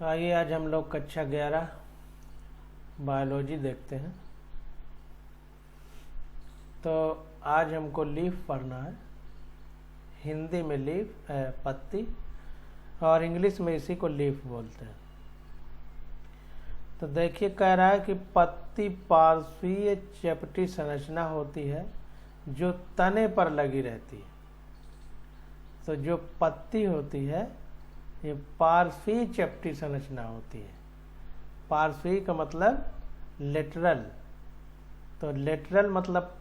आइए आज हम लोग कक्षा 11 बायोलॉजी देखते हैं। तो आज हमको लीफ पढ़ना है। हिंदी में लीफ पत्ती और इंग्लिश में इसी को लीफ बोलते हैं। तो देखिए कह रहा है कि पत्ती पार्श्वीय चपटी संरचना होती है जो तने पर लगी रहती है। तो जो पत्ती होती है ये पार्श्वीय चपटी संरचना होती है। पार्श्वीय का मतलब लेटरल। तो लेटरल मतलब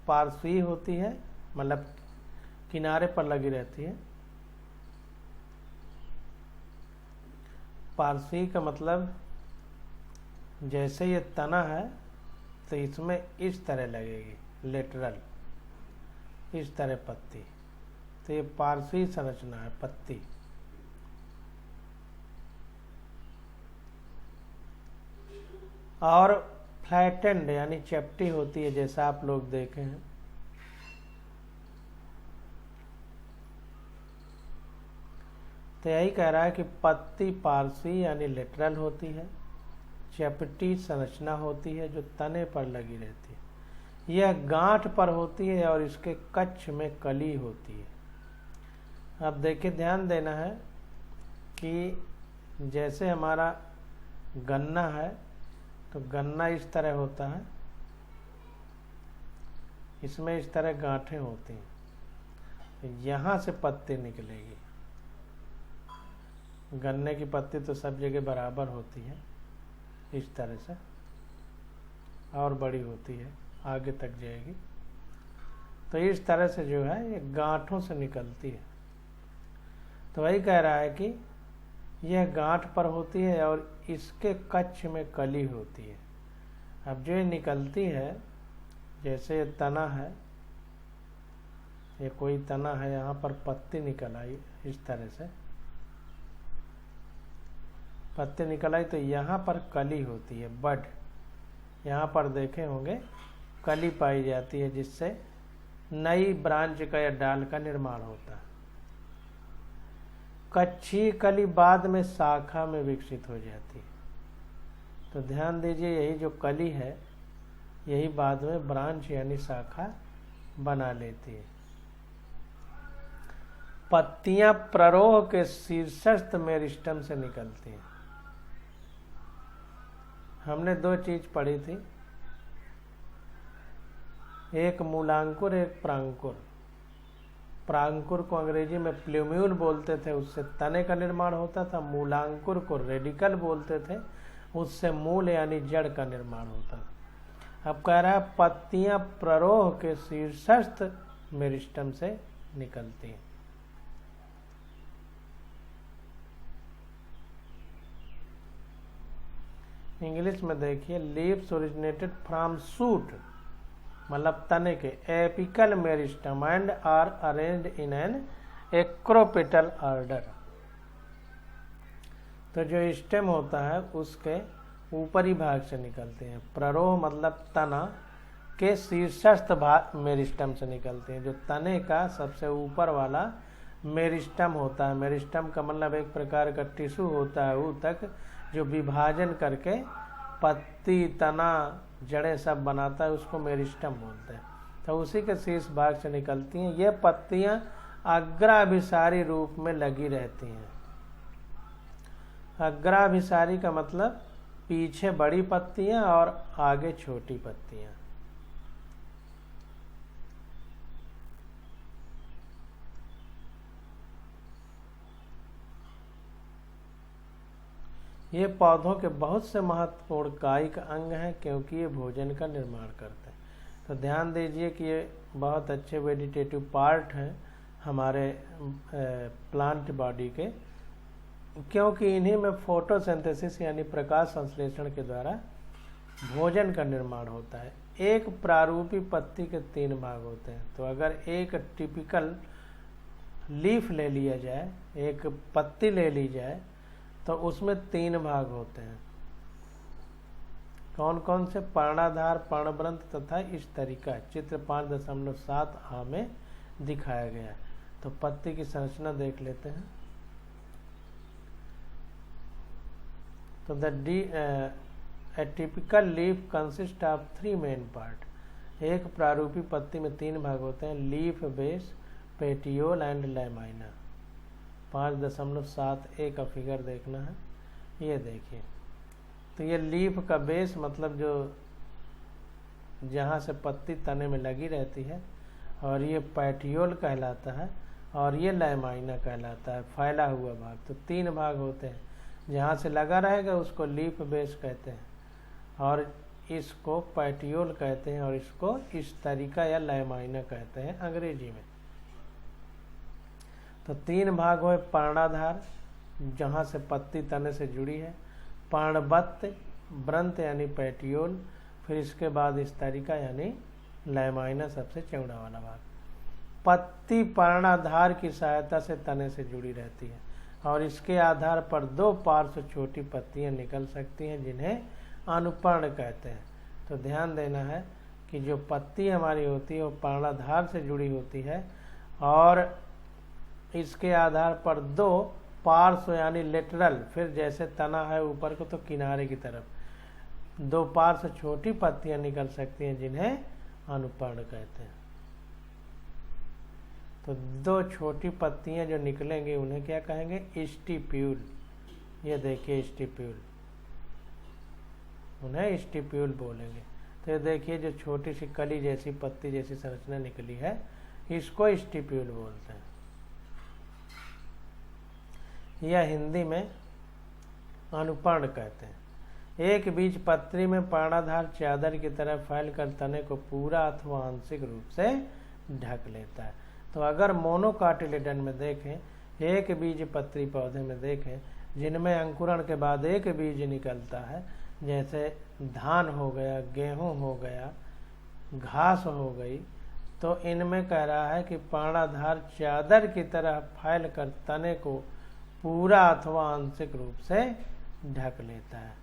पार्श्वीय होती है, मतलब किनारे पर लगी रहती है। पार्श्वीय का मतलब जैसे ये तना है तो इसमें इस तरह लगेगी, लेटरल इस तरह पत्ती। तो ये पार्श्वीय संरचना है पत्ती। और फ्लैटेंड यानी चपटी होती है, जैसा आप लोग देखे हैं। तो यही कह रहा है कि पत्ती पार्श्वीय यानी लेटरल होती है, चपटी संरचना होती है जो तने पर लगी रहती है। यह गांठ पर होती है और इसके कक्ष में कली होती है। अब देखिए ध्यान देना है कि जैसे हमारा गन्ना है तो गन्ना इस तरह होता है, इसमें इस तरह गांठें होती हैं। तो यहाँ से पत्ती निकलेगी। गन्ने की पत्ती तो सब जगह बराबर होती है, इस तरह से और बड़ी होती है, आगे तक जाएगी। तो इस तरह से जो है ये गांठों से निकलती है। तो वही कह रहा है कि यह गांठ पर होती है और इसके कक्ष में कली होती है। अब जो ये निकलती है, जैसे ये तना है, ये कोई तना है, यहाँ पर पत्ती निकल आई, इस तरह से पत्ती निकल आई तो यहाँ पर कली होती है, बड। यहाँ पर देखे होंगे कली पाई जाती है, जिससे नई ब्रांच का या डाल का निर्माण होता है। कच्छी कली बाद में शाखा में विकसित हो जाती है। तो ध्यान दीजिए, यही जो कली है यही बाद में ब्रांच यानी शाखा बना लेती है। पत्तियां प्ररोह के शीर्षस्थ मेरिस्टम से निकलती हैं। हमने दो चीज पढ़ी थी, एक मूलांकुर एक प्रांकुर। प्रांकुर को अंग्रेजी में प्लूम्यूल बोलते थे, उससे तने का निर्माण होता था। मूलांकुर को रेडिकल बोलते थे, उससे मूल यानी जड़ का निर्माण होता था। अब कह रहा है पत्तियां प्ररोह के शीर्षस्थ मेरिस्टम से निकलती हैं। इंग्लिश में देखिए, लीव्स ओरिजिनेटेड फ्रॉम शूट मतलब तने के apical meristem and are arranged in an acropetal order. तो जो स्टेम होता है उसके ऊपरी भाग से निकलते हैं। प्ररोह मतलब तना के शीर्षस्थ भाग मेरिस्टम से निकलते हैं। जो तने का सबसे ऊपर वाला मेरिस्टम होता है, मेरिस्टम का मतलब एक प्रकार का टिश्यू होता है ऊतक, जो विभाजन करके पत्ती तना जड़ें सब बनाता है, उसको मेरिस्टम बोलते हैं। तो उसी के शीर्ष भाग से निकलती हैं। ये पत्तियां अग्राभिसारी रूप में लगी रहती हैं। अग्राभिसारी का मतलब पीछे बड़ी पत्तियां और आगे छोटी पत्तियां। ये पौधों के बहुत से महत्वपूर्ण कायिक अंग हैं, क्योंकि ये भोजन का निर्माण करते हैं। तो ध्यान दीजिए कि ये बहुत अच्छे वेजिटेटिव पार्ट हैं हमारे प्लांट बॉडी के, क्योंकि इन्हीं में फोटोसिंथेसिस यानी प्रकाश संश्लेषण के द्वारा भोजन का निर्माण होता है। एक प्रारूपी पत्ती के 3 भाग होते हैं। तो अगर एक टिपिकल लीफ ले लिया जाए, एक पत्ती ले ली जाए, तो उसमें 3 भाग होते हैं। कौन कौन से? पर्णाधार, पर्णवृंत तथा इस तरीका चित्र 5.7 आ में दिखाया गया है। तो पत्ती की संरचना देख लेते हैं। तो a typical leaf consists of 3 main part। एक प्रारूपी पत्ती में 3 भाग होते हैं, leaf, base, petiole and lamina. 5.7a का फिगर देखना है, ये देखिए। तो ये लीफ का बेस मतलब जो जहाँ से पत्ती तने में लगी रहती है, और ये पैटियोल कहलाता है, और ये लैमाइना कहलाता है, फैला हुआ भाग। तो 3 भाग होते हैं, जहाँ से लगा रहेगा उसको लीफ बेस कहते हैं, और इसको पैटियोल कहते हैं, और इसको स्तरिका या लैमाइना कहते हैं अंग्रेजी में। तो 3 भाग हुए, पर्णाधार जहाँ से पत्ती तने से जुड़ी है, पर्णबत्त ब्रंत यानी पैटियोल, फिर इसके बाद स्तरिका यानी लैमाइना सबसे चौड़ा वाला भाग। पत्ती पर्णाधार की सहायता से तने से जुड़ी रहती है, और इसके आधार पर 2 पार्श्व छोटी पत्तियां निकल सकती हैं, जिन्हें अनुपर्ण कहते हैं। तो ध्यान देना है कि जो पत्ती हमारी होती है वो पर्णाधार से जुड़ी होती है, और इसके आधार पर 2 पार्श्व यानी लेटरल, फिर जैसे तना है ऊपर को तो किनारे की तरफ 2 पार्श्व छोटी पत्तियां निकल सकती हैं, जिन्हें अनुपर्ण कहते हैं। तो 2 छोटी पत्तियां जो निकलेंगी उन्हें क्या कहेंगे? स्टिप्यूल। ये देखिए स्टिप्यूल, उन्हें स्टिप्यूल बोलेंगे। तो ये देखिए जो छोटी सी कली जैसी पत्ती जैसी संरचना निकली है, इसको स्टिप्यूल बोलते हैं। यह हिंदी में अनुपर्ण कहते हैं। एक बीज पत्री में पर्णाधार चादर की तरह फैलकर तने को पूरा अथवा आंशिक रूप से ढक लेता है। तो अगर मोनोकाटिलिडन में देखें, एक बीज पत्री पौधे में देखें जिनमें अंकुरण के बाद एक बीज निकलता है, जैसे धान हो गया, गेहूं हो गया, घास हो गई, तो इनमें कह रहा है कि पर्णाधार चादर की तरह फैलकर तने को पूरा अथवा आंशिक रूप से ढक लेता है।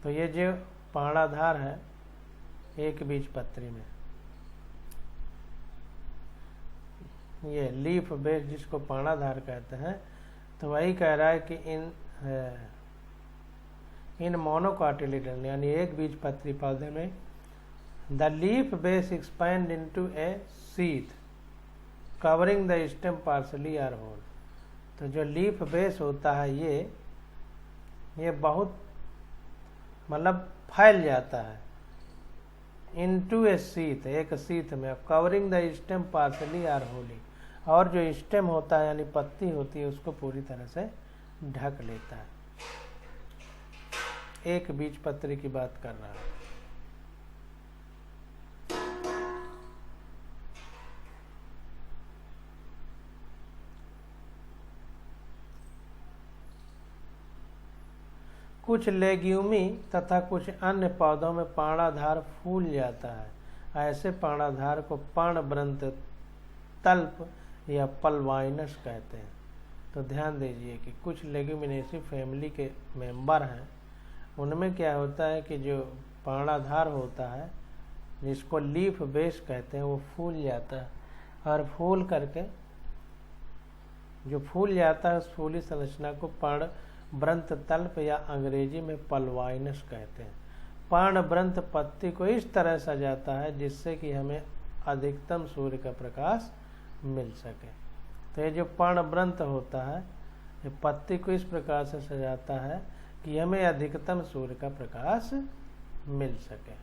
तो ये जो पर्णाधार है एक बीज पत्री में, ये लीफ बेस जिसको पर्णाधार कहते हैं, तो वही कह रहा है कि इन मोनोकाटिलिडन यानी एक बीज पत्री पौधे में the leaf base expand into a sheath covering the stem partially or whole. तो जो लीफ बेस होता है ये बहुत मतलब फैल जाता है इनटू ए शीथ, एक शीथ में, covering the stem partially or wholly, और जो स्टेम होता है यानी पत्ती होती है उसको पूरी तरह से ढक लेता है। एक बीज पत्री की बात कर रहा है। कुछ लेग्यूमी तथा कुछ अन्य पौधों में पर्णाधार फूल जाता है। ऐसे पर्णाधार को पर्णवृंत तल्प या पल्वाइनस कहते हैं। तो ध्यान दीजिए कि कुछ लेग्यूमिनेसी फैमिली के मेंबर हैं, उनमें क्या होता है कि जो पर्णाधार होता है जिसको लीफ बेस कहते हैं वो फूल जाता है, और फूल करके जो फूल जाता है उस फूली संरचना को पर्णवृंत तल्प या अंग्रेजी में पल्वाइनस कहते हैं। पर्णवृंत पत्ती को इस तरह सजाता है जिससे कि हमें अधिकतम सूर्य का प्रकाश मिल सके। तो ये जो पर्णवृंत होता है ये पत्ती को इस प्रकार से सजाता है कि हमें अधिकतम सूर्य का प्रकाश मिल सके।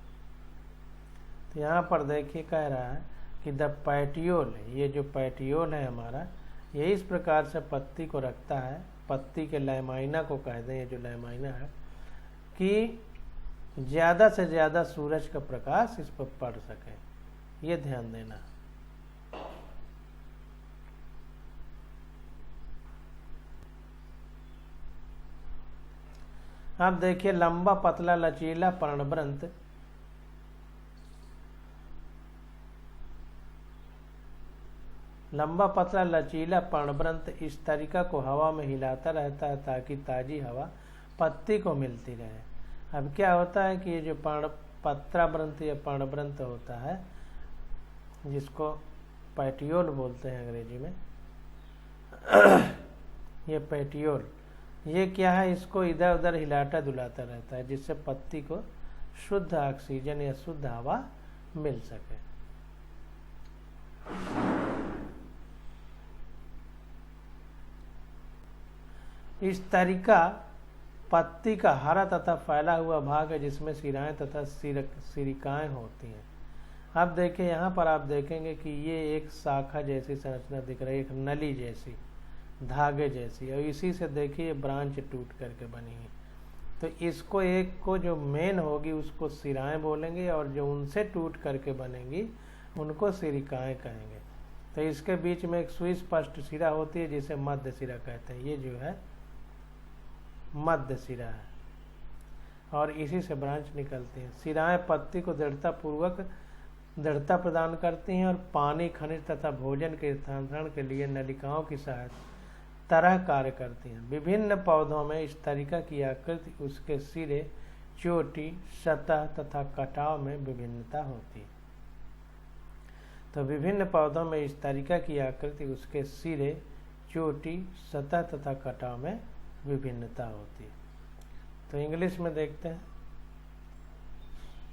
तो यहाँ पर देखिए कह रहा है कि द पैटियोल, ये जो पैटियोल है हमारा, ये इस प्रकार से पत्ती को रखता है, पत्ती के लैमाइना को कह दें, ये जो लैमाइना है, कि ज़्यादा से ज़्यादा सूरज का प्रकाश इस पर पड़ सके। ये ध्यान देना। आप देखिए लंबा पतला लचीला पर्णवृंत लंबा पतला लचीला पर्णवृंत इस तरीका को हवा में हिलाता रहता है ताकि ताजी हवा पत्ती को मिलती रहे। अब क्या होता है कि ये जो पत्रावृंत या पर्णवृंत होता है जिसको पैटियोल बोलते हैं अंग्रेजी में, ये पैटियोल, ये क्या है, इसको इधर उधर हिलाता डुलाता रहता है जिससे पत्ती को शुद्ध ऑक्सीजन या शुद्ध हवा मिल सके। इस तरीका पत्ती का हरा तथा फैला हुआ भाग है जिसमें सिराएं तथा सिरिकाएं होती हैं। अब देखिए यहाँ पर आप देखेंगे कि ये एक शाखा जैसी संरचना दिख रही है, एक नली जैसी, धागे जैसी, और इसी से देखिए ब्रांच टूट करके बनी है। तो इसको एक को जो मेन होगी उसको सिराएं बोलेंगे और जो उनसे टूट करके बनेंगी उनको सिरिकाएं कहेंगे। तो इसके बीच में एक सुस्पष्ट सिरा होती है जिसे मध्य सिरा कहते हैं। ये जो है मध्य सिरा है और इसी से ब्रांच निकलती है। सिराएं पत्ती को दृढ़ता प्रदान करती हैं और पानी, खनिज तथा भोजन के स्थानांतरण के लिए नलिकाओं की सहायता तरह कार्य करती हैं। विभिन्न पौधों में इस तरीका की आकृति, उसके सिरे, चोटी, सतह तथा कटाव में विभिन्नता होती है। तो विभिन्न पौधों में इस तरीका की आकृति, उसके सिरे, चोटी, सतह तथा कटाव में विभिन्नता होती है। तो इंग्लिश में देखते हैं,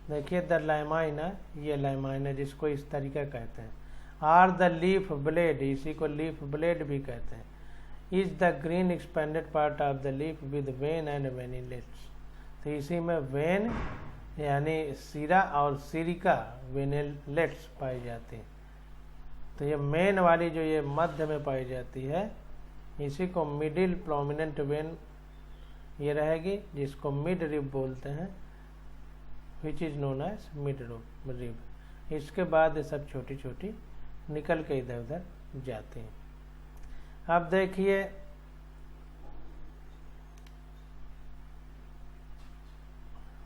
देखिए द लाइमाइना, ये लाइमाइना जिसको इस तरीका कहते हैं, आर द लीफ ब्लेड, इसी को लीफ ब्लेड भी कहते हैं, is the green expanded part of the leaf with vein and veinlets. तो इसी में वेन यानी सिरा और सिरिका, वेनिलेट्स पाई जाती है। तो ये मेन वाली जो ये मध्य में पाई जाती है, इसी को मिडिल प्रोमिनेंट वेन ये रहेगी, जिसको मिड रिब बोलते हैं, which is known as mid rib. इसके बाद ये सब छोटी छोटी निकल के इधर उधर जाती हैं। अब देखिए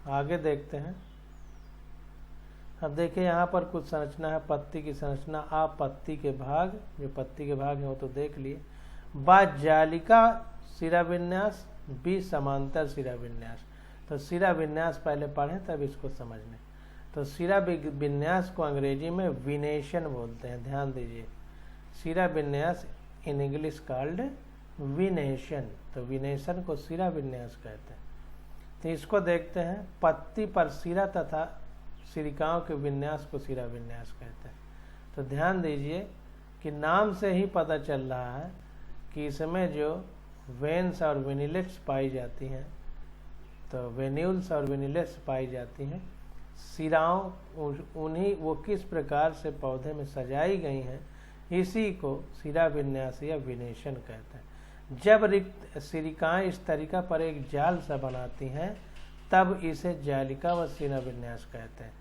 आगे देखते हैं। अब देखिए यहाँ पर कुछ संरचना है, पत्ती की संरचना। आप पत्ती के भाग, जो पत्ती के भाग हैं वो तो देख लिए। बा जालिका सिरा विन्यास, बी समांतर सिरा विन्यास। तो सिरा विन्यास पहले पढ़ें तब इसको समझने। तो सिरा विन्यास को अंग्रेजी में विनेशन बोलते हैं, ध्यान दीजिए। सिरा विन्यास इन इंग्लिश कॉल्ड विनेशन। तो विनेशन को सिरा विन्यास कहते हैं। तो इसको देखते हैं, पत्ती पर सिरा तथा सिरिकाओं के विन्यास को सिरा विन्यास कहते हैं। तो ध्यान दीजिए कि नाम से ही पता चल रहा है कि इसमें जो वेन्स और वेनिलेट्स पाई जाती हैं, तो वेन्यूल्स और वेनिलेट्स पाई जाती हैं, सिराओं उन्हीं वो किस प्रकार से पौधे में सजाई गई हैं, इसी को सिरा विन्यास या विनेशन कहते हैं। जब रिक्त सिरिकाएं इस तरीका पर एक जाल सा बनाती हैं तब इसे जालिका व सिरा विन्यास कहते हैं।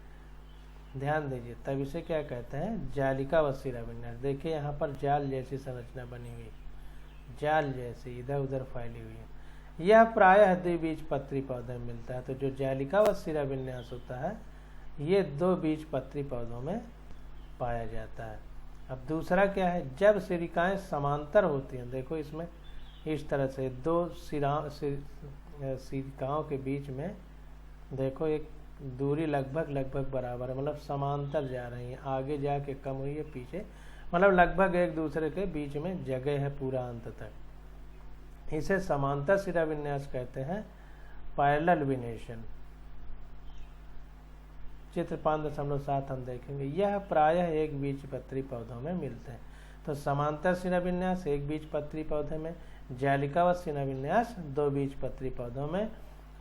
ध्यान दीजिए, तब इसे क्या कहते हैं, जालिका व सिरा विन्यास। देखिए यहाँ पर जाल जैसी संरचना बनी हुई, जाल जैसी इधर उधर फैली हुई है। यह प्रायः द्विबीजपत्री पौधे में मिलता है। तो जो जालिका व सिरा विन्यास होता है ये दो बीजपत्री पौधों में पाया जाता है। अब दूसरा क्या है, जब सिरिकाएं समांतर होती हैं, देखो इसमें इस तरह से दो सिरिकाओं के बीच में देखो एक दूरी लगभग बराबर है, मतलब समांतर जा रही है, आगे जाके कम हुई है, पीछे मतलब लगभग एक दूसरे के बीच में जगह है पूरा अंत तक। इसे समांतर सिरा विन्यास कहते हैं, पैरेलल विनेशन। चित्र 5.7 हम देखेंगे। यह प्रायः एक बीजपत्री पौधों में मिलते हैं। तो समांतर सिरा विन्यास एक बीजपत्री पौधे में, जालिका व सिरा विन्यास दो बीजपत्री पौधों में।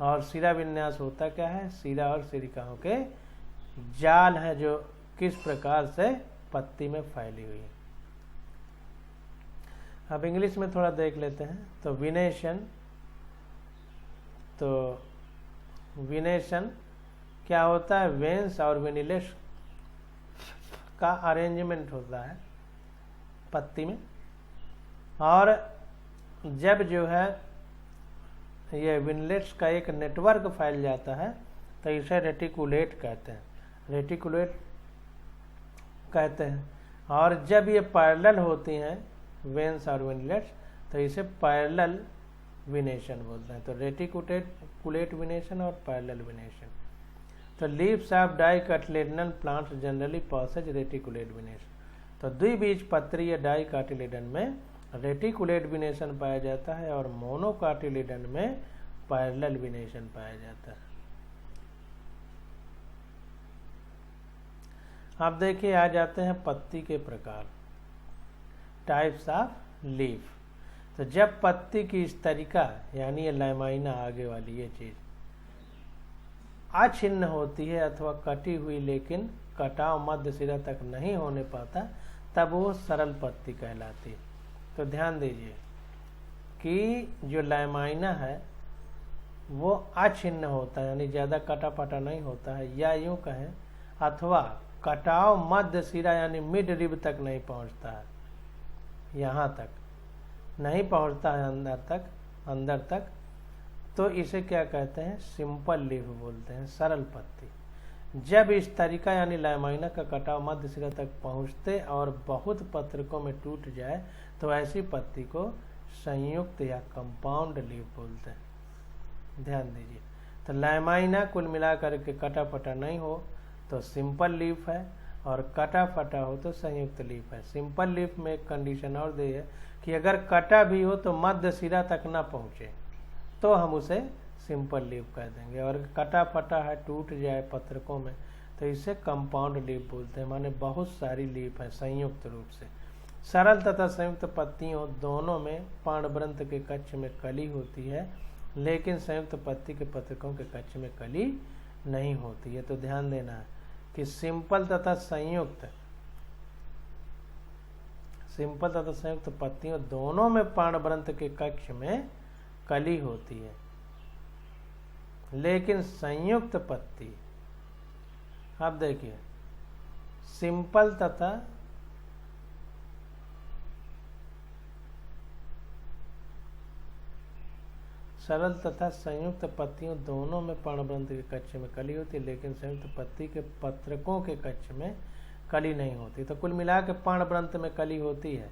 और सिरा विन्यास होता क्या है, सिरा और सिरिकाओं के जाल है जो किस प्रकार से पत्ती में फैली हुई है। अब इंग्लिश में थोड़ा देख लेते हैं। तो विनेशन, तो विनेशन क्या होता है, वेन्स और वेनिलेट्स का अरेंजमेंट होता है पत्ती में, और जब जो है ये वेनिलेट्स का एक नेटवर्क फैल जाता है तो इसे रेटिकुलेट कहते हैं, रेटिकुलेट कहते हैं। और जब ये पैरेलल होती हैं वेन्स और वेनिलेट्स तो इसे पैरेलल विनेशन बोलते हैं। तो रेटिकुलेट विनेशन और पैरेलल विनेशन। तो leaves of dicotyledonal plants generally possess reticulate venation. तो द्विबीजपत्री या डाइकोटिलेडन में रेटिकुलेट विनेशन पाया जाता है और मोनोकाटिलिडन में पैरेलल विनेशन पाया जाता है। अब देखिए आ जाते हैं पत्ती के प्रकार, टाइप्स ऑफ लीफ। तो जब पत्ती की स्तरिका यानी ये लैमाइना आगे वाली ये चीज अछिन्न होती है अथवा कटी हुई लेकिन कटाव मध्य सिरा तक नहीं होने पाता, तब वो सरल पत्ती कहलाती है। तो ध्यान दीजिए कि जो लैमाइना है वो अछिन्न होता है यानी ज़्यादा कटा पटा नहीं होता है, या यूं कहें अथवा कटाव मध्य सिरा यानी मिड रिब तक नहीं पहुंचता है, यहाँ तक नहीं पहुंचता है अंदर तक, तो इसे क्या कहते हैं, सिंपल लीफ बोलते हैं, सरल पत्ती। जब इस तरीका यानी लैमाइना का कटाव मध्य सिरा तक पहुंचते और बहुत पत्रकों में टूट जाए तो ऐसी पत्ती को संयुक्त या कंपाउंड लीफ बोलते हैं। ध्यान दीजिए, तो लैमाइना कुल मिलाकर के कटा फटा नहीं हो तो सिंपल लीफ है, और कटा फटा हो तो संयुक्त लीफ है। सिंपल लीफ में एक कंडीशन और दी है कि अगर कटा भी हो तो मध्य सिरा तक ना पहुंचे तो हम उसे सिंपल लीफ कह देंगे, और कटा फटा है टूट जाए पत्रकों में तो इसे कंपाउंड लीफ बोलते हैं, माने बहुत सारी लीफ है संयुक्त रूप से। सरल तथा संयुक्त पत्तियों दोनों में पर्णवृंत के कक्ष में कली होती है, लेकिन संयुक्त पत्ती के पत्रकों के कक्ष में कली नहीं होती है। तो ध्यान देना है कि सिंपल तथा संयुक्त पत्तियों दोनों में पर्णवृंत के कक्ष में कली होती है, लेकिन संयुक्त पत्ती, अब देखिए सिंपल तथा सरल तथा संयुक्त पत्तियों दोनों में पर्णवृंत के कक्ष में कली होती है, लेकिन संयुक्त पत्ती के पत्रकों के कक्ष में कली नहीं होती। तो कुल मिला के पर्णवृंत में कली होती है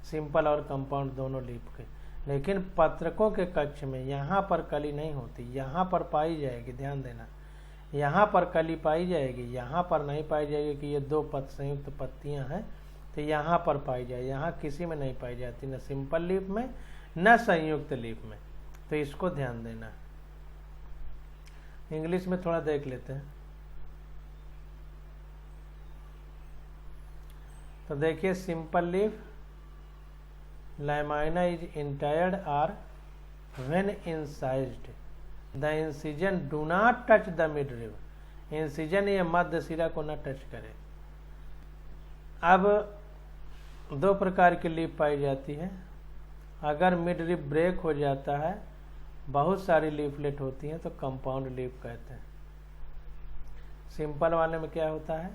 सिंपल और कंपाउंड दोनों लीफ के, लेकिन पत्रकों के कक्ष में यहाँ पर कली नहीं होती, यहाँ पर पाई जाएगी। ध्यान देना, यहाँ पर कली पाई जाएगी, यहाँ पर नहीं पाई जाएगी कि ये दो संयुक्त पत्तियाँ हैं तो यहाँ पर पाई जाए, यहाँ किसी में नहीं पाई जाती, न सिंपल लीफ में न संयुक्त लीफ में। तो इसको ध्यान देना। इंग्लिश में थोड़ा देख लेते हैं। तो देखिए simple leaf lamina is entire or when incised the incision do not touch the midrib. Incision ये मध्य सिरा को न टच करे। अब दो प्रकार की लीफ पाई जाती है। अगर मिड रिब ब्रेक हो जाता है, बहुत सारी लीफलेट होती हैं, तो कंपाउंड लीफ कहते हैं। सिंपल वाले में क्या होता है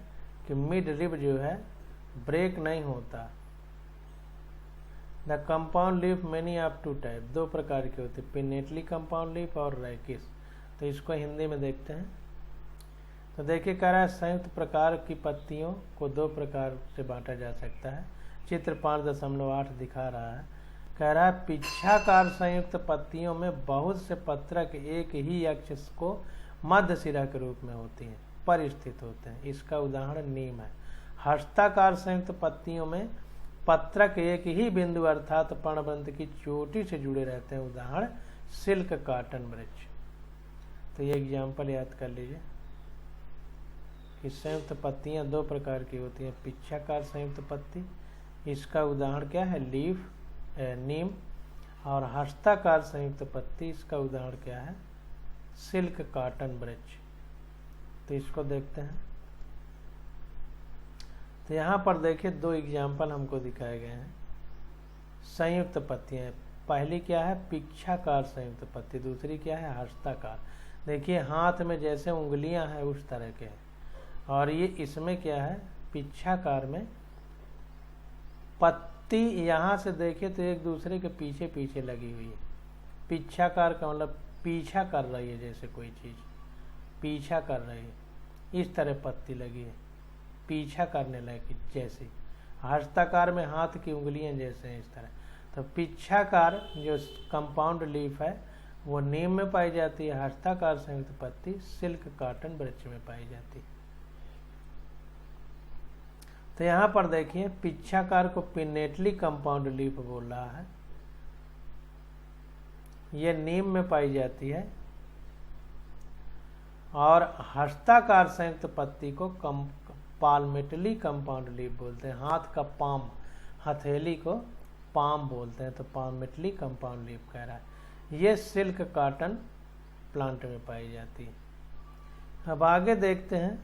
कि मिड रिब जो है ब्रेक नहीं होता। The compound leaf many of two type, दो प्रकार की होती है, पिनेटली कंपाउंड लीफ और रैकिस। तो इसको हिंदी में देखते हैं। तो देखिए कह रहा है संयुक्त प्रकार की पत्तियों को दो प्रकार से बांटा जा सकता है। चित्र 5.8 दिखा रहा है। कह रहा है पिच्छाकार संयुक्त पत्तियों में बहुत से पत्रक एक ही अक्ष को मध्य सिरा के रूप में होती हैं, पर स्थित होते हैं। इसका उदाहरण नीम है। हस्ताकार संयुक्त पत्तियों में पत्रक एक ही बिंदु अर्थात पर्णवृंत की चोटी से जुड़े रहते हैं। उदाहरण सिल्क कॉटन वृक्ष। तो ये एग्जाम्पल याद कर लीजिए कि संयुक्त पत्तियां दो प्रकार की होती हैं। पिच्छाकार संयुक्त पत्ती, इसका उदाहरण क्या है, लीफ नीम। और हस्ताकार संयुक्त पत्ती, इसका उदाहरण क्या है, सिल्क कॉटन वृक्ष। तो इसको देखते हैं। तो यहाँ पर देखिए दो एग्जाम्पल हमको दिखाए गए हैं। संयुक्त पत्तियाँ, पहली क्या है पिच्छाकार संयुक्त पत्ती, दूसरी क्या है हस्ताकार। देखिए हाथ में जैसे उंगलियां हैं उस तरह के हैं, और ये इसमें क्या है पिच्छाकार में पत्ती यहाँ से देखिए तो एक दूसरे के पीछे पीछे लगी हुई है। पिच्छाकार का मतलब पीछा कर रही है, जैसे कोई चीज़ पीछा कर रही है, इस तरह पत्ती लगी है, पीछा करने लगी जैसे। हस्ताकार में हाथ की उंगलियां जैसे हैं, इस तरह। तो पिच्छाकार जो कंपाउंड लीफ है वो नीम में पाई जाती है। हस्ताकार संयुक्त पत्ती सिल्क कॉटन वृक्ष में पाई जाती है। तो यहाँ पर देखिए पिच्छाकार को पिन्नेटली कंपाउंड लीफ बोल रहा है। ये नीम में पाई जाती है। और हस्ताकार संयुक्त पत्ती को पाल्मेटली कंपाउंड लीफ बोलते हैं। हाथ का पाम, हथेली को पाम बोलते हैं, तो पाल्मेटली कंपाउंड लीफ कह रहा है। ये सिल्क कॉटन प्लांट में पाई जाती है। अब आगे देखते हैं,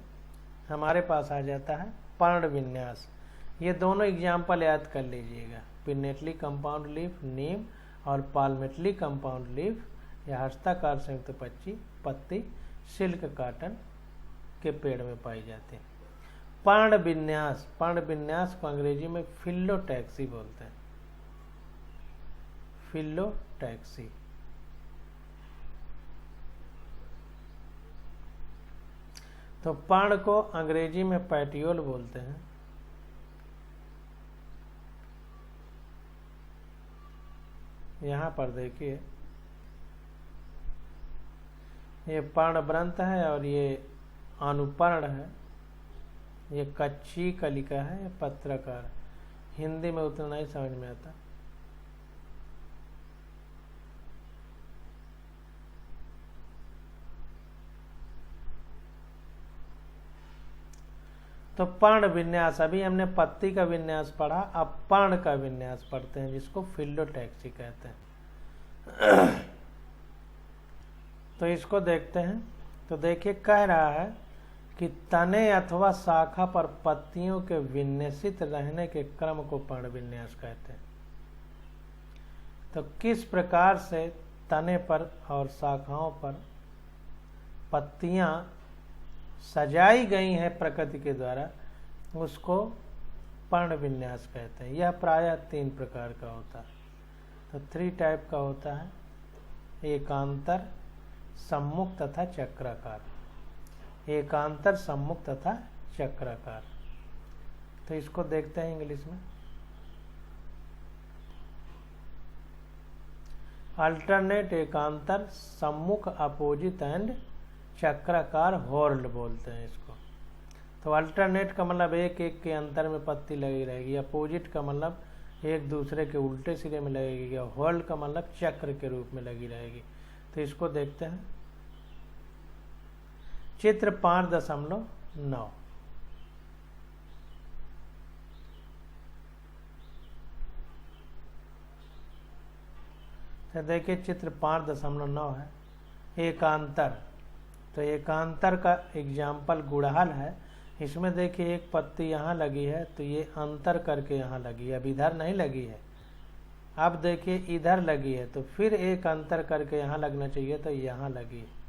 हमारे पास आ जाता है पर्ण विन्यास। ये दोनों एग्जाम्पल याद कर लीजिएगा, पिन्नेटली कंपाउंड लीफ नीम और पाल्मेटली कंपाउंड लीफ या हस्ताकार संयुक्त पत्ती सिल्क कॉटन के पेड़ में पाई जाती है। पर्ण विन्यास, पर्ण विन्यास को अंग्रेजी में फिलोटैक्सी बोलते हैं, फिलोटैक्सी। तो पर्ण को अंग्रेजी में पैटियोल बोलते हैं। यहाँ पर देखिए ये पर्णवृंत है और ये अनुपर्ण है। ये कच्ची कलिका है, पत्राकार। हिंदी में उतना नहीं समझ में आता। तो पर्ण विन्यास, अभी हमने पत्ती का विन्यास पढ़ा, अब पर्ण का विन्यास पढ़ते हैं जिसको फिलोटैक्सी कहते हैं। तो इसको देखते हैं। तो देखिए कह रहा है कि तने अथवा शाखा पर पत्तियों के विन्यासित रहने के क्रम को पर्ण विन्यास कहते हैं। तो किस प्रकार से तने पर और शाखाओं पर पत्तियां सजाई गई हैं प्रकृति के द्वारा, उसको पर्ण विन्यास कहते हैं। यह प्रायः 3 प्रकार का होता है। तो 3 टाइप का होता है, एकांतर, सम्मुख तथा चक्राकार। एकांतर, सम्मुख तथा चक्राकार। तो इसको देखते हैं इंग्लिश में। अल्टरनेट, एकांतर, सम्मुख, अपोजिट एंड चक्राकार हॉर्ल्ड बोलते हैं इसको। तो अल्टरनेट का मतलब एक एक के अंतर में पत्ती लगी रहेगी। अपोजिट का मतलब एक दूसरे के उल्टे सिरे में लगेगी। और हॉर्ल्ड का मतलब चक्र के रूप में लगी रहेगी। तो इसको देखते हैं। चित्र 5.9। तो देखिए चित्र 5.9 है, एकांतर। तो एकांतर का एग्जाम्पल गुड़हल है। इसमें देखिए एक पत्ती यहाँ लगी है, तो ये अंतर करके यहाँ लगी है, अब इधर नहीं लगी है। अब देखिए इधर लगी है, तो फिर एक अंतर करके यहाँ लगना चाहिए, तो यहाँ लगी है।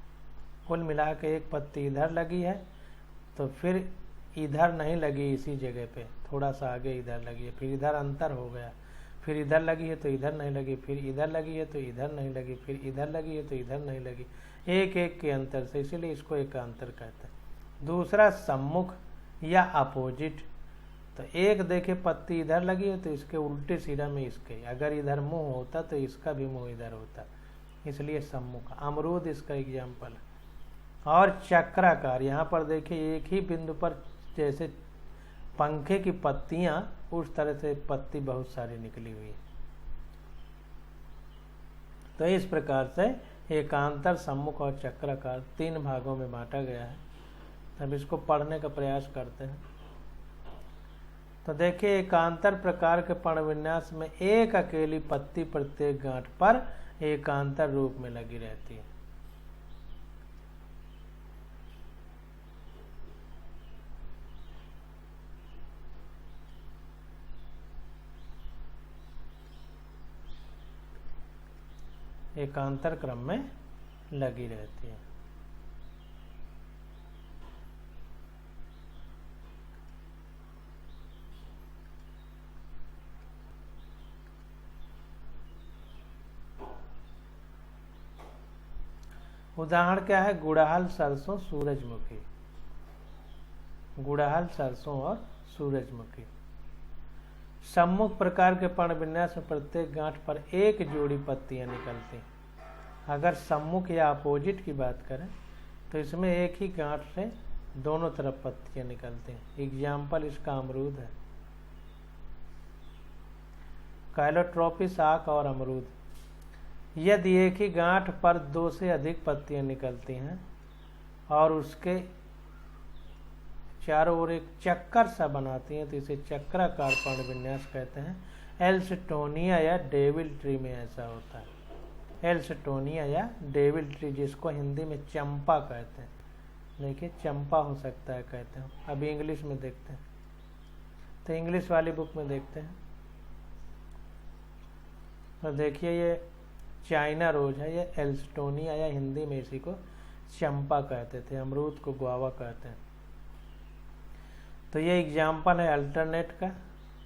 कुल मिला के एक पत्ती इधर लगी है, तो फिर इधर नहीं लगी, इसी जगह पे थोड़ा सा आगे इधर लगी है, फिर इधर अंतर हो गया, फिर इधर लगी है तो इधर नहीं लगी, फिर इधर लगी है तो इधर नहीं लगी, फिर इधर लगी है तो इधर नहीं लगी, एक एक के अंतर से, इसीलिए इसको एकांतर कहते हैं। दूसरा सम्मुख या अपोजिट। तो एक देखे पत्ती इधर लगी है तो इसके उल्टे सिरा में इसके, अगर इधर मुंह होता तो इसका भी मुंह इधर होता, इसलिए सम्मुख। अमरूद इसका एग्जाम्पल है। और चक्राकार, यहाँ पर देखिए एक ही बिंदु पर जैसे पंखे की पत्तियां, उस तरह से पत्ती बहुत सारी निकली हुई है। तो इस प्रकार से एकांतर, सम्मुख और चक्राकार 3 भागों में बांटा गया है। तब इसको पढ़ने का प्रयास करते हैं। तो देखिए एकांतर प्रकार के पर्णविन्यास में एक अकेली पत्ती प्रत्येक गांठ पर एकांतर रूप में लगी रहती है। एकांतर क्रम में लगी रहती है। उदाहरण क्या है? गुड़हल, सरसों, सूरजमुखी। गुड़हल, सरसों और सूरजमुखी। सम्मुख प्रकार के पर्णविन्यास में प्रत्येक गांठ पर एक जोड़ी पत्तियां निकलती हैं। अगर सम्मुख या अपोजिट की बात करें तो इसमें एक ही गांठ से दोनों तरफ पत्तियां निकलती हैं। एग्जाम्पल इसका अमरूद है। काइलोट्रोपिस आक और अमरूद। यदि एक ही गांठ पर 2 से अधिक पत्तियां निकलती हैं और उसके चारों ओर एक चक्कर सा बनाती हैं तो इसे चक्राकार पर्णविन्यास कहते हैं। एल्सटोनिया या डेविल ट्री में ऐसा होता है। एल्सटोनिया या डेविल ट्री, जिसको हिंदी में चंपा कहते हैं। देखिए चंपा हो सकता है कहते हैं। अभी इंग्लिश में देखते हैं, तो इंग्लिश वाली बुक में देखते हैं। तो देखिए ये चाइना रोज है, ये एल्सटोनिया या हिंदी में इसी को चंपा कहते थे। अमरूद को गुआवा कहते हैं। तो ये एग्जाम्पल है अल्टरनेट का,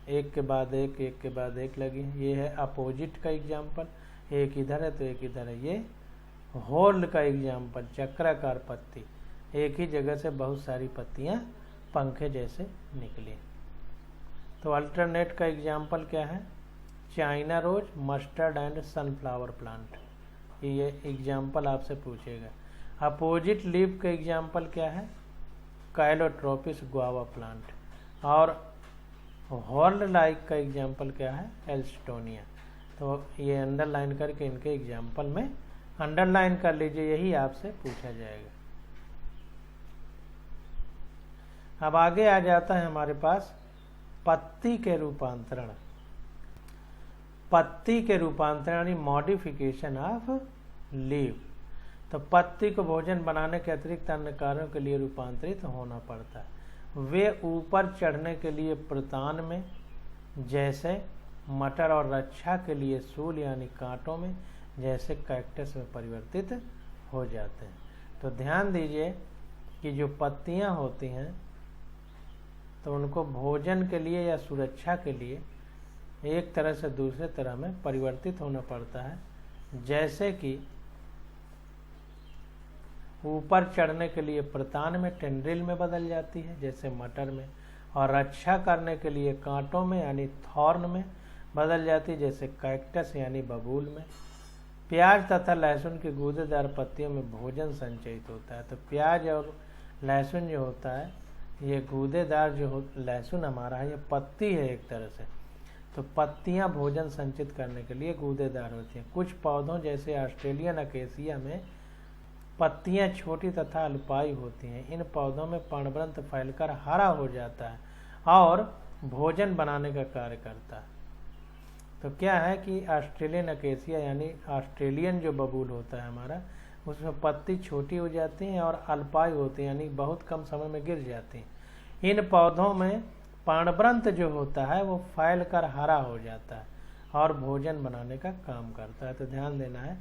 एक के बाद एक, एक के बाद एक लगी है। ये है अपोजिट का एग्जाम्पल, एक इधर है तो एक इधर है। ये होल्ड का एग्जाम्पल, चक्राकार पत्ती, एक ही जगह से बहुत सारी पत्तियां पंखे जैसे निकली। तो अल्टरनेट का एग्जाम्पल क्या है? China rose, mustard and sunflower plant. ये एग्जाम्पल आपसे पूछेगा। अपोजिट लीफ का एग्जाम्पल क्या है? Calotropis guava plant. और हॉर्न लाइक का एग्जाम्पल क्या है? एल्सटोनिया। तो ये अंडरलाइन करके इनके एग्जाम्पल में अंडरलाइन कर लीजिए, यही आपसे पूछा जाएगा। अब आगे आ जाता है हमारे पास पत्ती के रूपांतरण। पत्ती के रूपांतरण यानी मॉडिफिकेशन ऑफ लीफ। तो पत्ती को भोजन बनाने के अतिरिक्त अन्य कार्यों के लिए रूपांतरित होना पड़ता है। वे ऊपर चढ़ने के लिए प्रतान में, जैसे मटर, और रक्षा के लिए सूल यानी कांटों में, जैसे कैक्टस में परिवर्तित हो जाते हैं। तो ध्यान दीजिए कि जो पत्तियां होती हैं तो उनको भोजन के लिए या सुरक्षा के लिए एक तरह से दूसरे तरह में परिवर्तित होना पड़ता है। जैसे कि ऊपर चढ़ने के लिए प्रतान में, टेंड्रिल में बदल जाती है जैसे मटर में, और रक्षा करने के लिए कांटों में यानी थॉर्न में बदल जाती है जैसे कैक्टस यानी बबूल में। प्याज तथा लहसुन की गूदेदार पत्तियों में भोजन संचयित होता है। तो प्याज और लहसुन जो होता है, ये गूदेदार जो लहसुन हमारा है, ये पत्ती है एक तरह से। तो पत्तियां भोजन संचित करने के लिए गूदेदार होती हैं। कुछ पौधों जैसे ऑस्ट्रेलियन अकेसिया में पत्तियां छोटी तथा अल्पायु होती हैं। इन पौधों में पर्णवृंत फैलकर हरा हो जाता है और भोजन बनाने का कार्य करता है। तो क्या है कि ऑस्ट्रेलियन अकेसिया यानी ऑस्ट्रेलियन जो बबूल होता है हमारा, उसमें पत्ती छोटी हो जाती हैं और अल्पायु होती है यानी बहुत कम समय में गिर जाती हैं। इन पौधों में पर्णवृंत जो होता है वो फैल कर हरा हो जाता है और भोजन बनाने का काम करता है। तो ध्यान देना है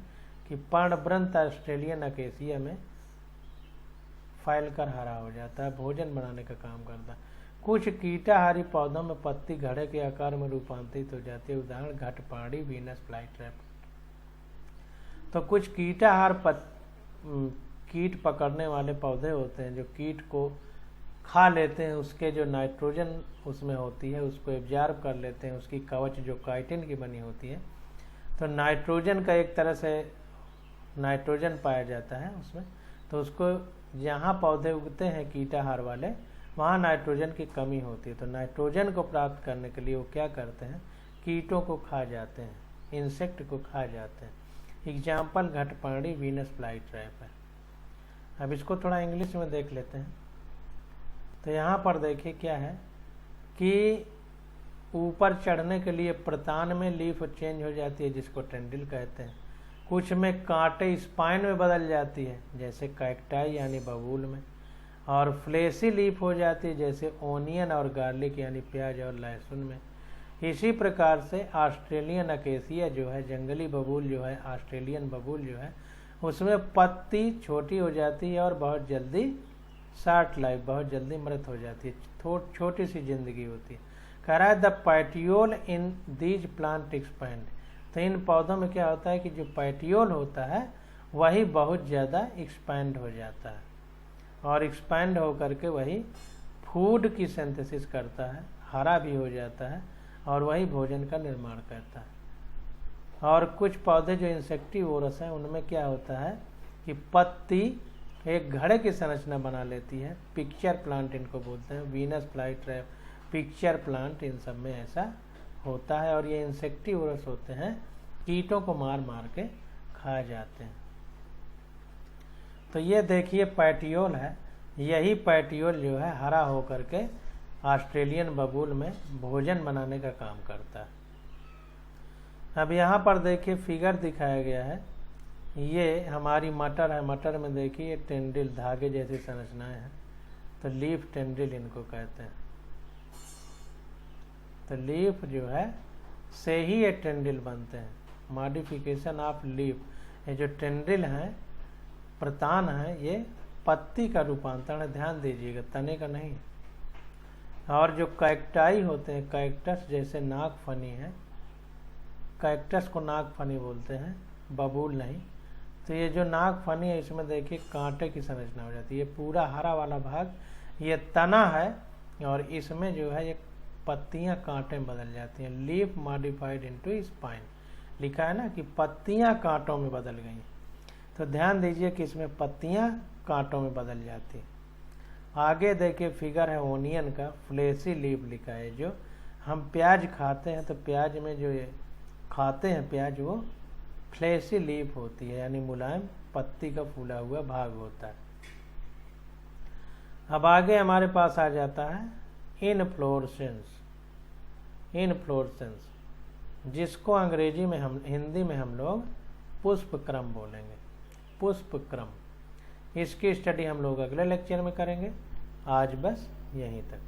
कि पर्णवृंत ऑस्ट्रेलियन अकेसिया में फैल कर हरा हो जाता है, भोजन बनाने का काम करता है। कुछ कीटाहारी पौधों में पत्ती घड़े के आकार में रूपांतरित हो जाती है। उदाहरण घटपाड़ी, वीनस फ्लाईट्रैप। तो कुछ कीटाहार कीट पकड़ने वाले पौधे होते हैं जो कीट को खा लेते हैं, उसके जो नाइट्रोजन उसमें होती है उसको एब्जॉर्ब कर लेते हैं, उसकी कवच जो काइटिन की बनी होती है। तो नाइट्रोजन का एक तरह से नाइट्रोजन पाया जाता है उसमें, तो उसको जहाँ पौधे उगते हैं कीटाहार वाले, वहाँ नाइट्रोजन की कमी होती है। तो नाइट्रोजन को प्राप्त करने के लिए वो क्या करते हैं? कीटों को खा जाते हैं, इंसेक्ट को खा जाते हैं। एग्जाम्पल घटपाड़ी, वीनस फ्लाईट्रैप है। अब इसको थोड़ा इंग्लिश में देख लेते हैं। तो यहाँ पर देखिए क्या है कि ऊपर चढ़ने के लिए प्रतान में लीफ चेंज हो जाती है जिसको टेंडिल कहते हैं। कुछ में कांटे स्पाइन में बदल जाती है जैसे कैक्टाई यानी बबूल में, और फ्लेसी लीफ हो जाती है जैसे ओनियन और गार्लिक यानी प्याज और लहसुन में। इसी प्रकार से ऑस्ट्रेलियन अकेसिया जो है, जंगली बबूल जो है, ऑस्ट्रेलियन बबूल जो है, उसमें पत्ती छोटी हो जाती है और बहुत जल्दी शॉर्ट लाइफ, बहुत जल्दी मृत हो जाती है, छोटी सी जिंदगी होती है। कह रहा है the petiole in these plant expand. तो इन पौधों में क्या होता है कि जो पैटियोल होता है वही बहुत ज़्यादा एक्सपैंड हो जाता है और एक्सपैंड होकर के वही फूड की सिंथेसिस करता है, हरा भी हो जाता है और वही भोजन का निर्माण करता है। और कुछ पौधे जो इंसेक्टिवोरस हैं उनमें क्या होता है कि पत्ती एक घड़े की संरचना बना लेती है। पिक्चर प्लांट इनको बोलते हैं, वीनस फ्लाईट्रैप, पिक्चर प्लांट, इन सब में ऐसा होता है। और ये इंसेक्टिवोरस होते हैं, कीटों को मार मार के खा जाते हैं। तो ये देखिए पैटियोल है, यही पैटियोल जो है हरा होकर के ऑस्ट्रेलियन बबूल में भोजन बनाने का काम करता है। अब यहाँ पर देखिए फिगर दिखाया गया है, ये हमारी मटर है। मटर में देखिए टेंड्रिल, धागे जैसी संरचनाएं हैं, तो लीफ टेंड्रिल इनको कहते हैं। तो लीफ जो है से ही ये टेंड्रिल बनते हैं, मॉडिफिकेशन ऑफ लीफ। ये जो टेंड्रिल हैं, प्रतान है, ये पत्ती का रूपांतरण है, ध्यान दीजिएगा, तने का नहीं। और जो कैक्टाई होते हैं, कैक्टस जैसे नागफनी है, कैक्टस को नागफनी बोलते हैं, बबूल नहीं। तो ये जो नागफनी है, इसमें देखिए कांटे की संरचना हो जाती है। ये पूरा हरा वाला भाग ये तना है, और इसमें जो है ये पत्तियां कांटे में बदल जाती हैं। लीफ मॉडिफाइड इनटू स्पाइन लिखा है ना, कि पत्तियां कांटों में बदल गई। तो ध्यान दीजिए कि इसमें पत्तियां कांटों में बदल जाती। आगे देखिए फिगर है ओनियन का, फ्लेसी लीफ लिखा है। जो हम प्याज खाते हैं, तो प्याज में जो ये खाते हैं प्याज, वो फ्लेसी लीफ होती है, यानी मुलायम पत्ती का फूला हुआ भाग होता है। अब आगे हमारे पास आ जाता है इनफ्लोरेसेंस। इनफ्लोरेसेंस, जिसको अंग्रेजी में हम, हिंदी में हम लोग पुष्पक्रम बोलेंगे, पुष्पक्रम। इसकी स्टडी हम लोग अगले लेक्चर में करेंगे। आज बस यहीं तक।